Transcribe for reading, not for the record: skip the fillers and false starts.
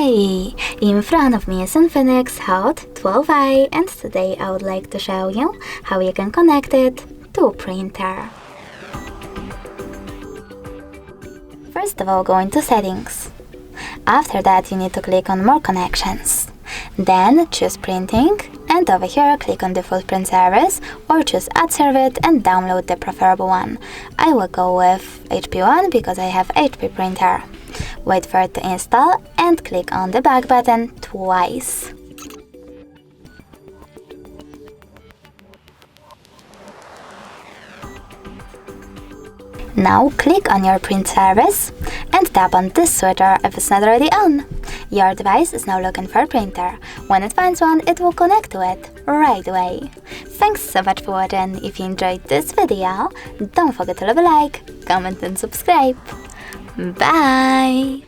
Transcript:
Hey! In front of me is INFINIX Hot 12i, and today I would like to show you how you can connect it to a printer. First of all, go into Settings. After that, you need to click on More Connections. Then choose Printing, and over here click on Default Print Service or choose Add Service and download the preferable one. I will go with HP one because I have HP printer. Wait for it to install and click on the back button twice. Now click on your print service and tap on this switcher if it's not already on. Your device is now looking for a printer. When it finds one, it will connect to it right away. Thanks so much for watching. If you enjoyed this video, don't forget to leave a like, comment and subscribe. Bye!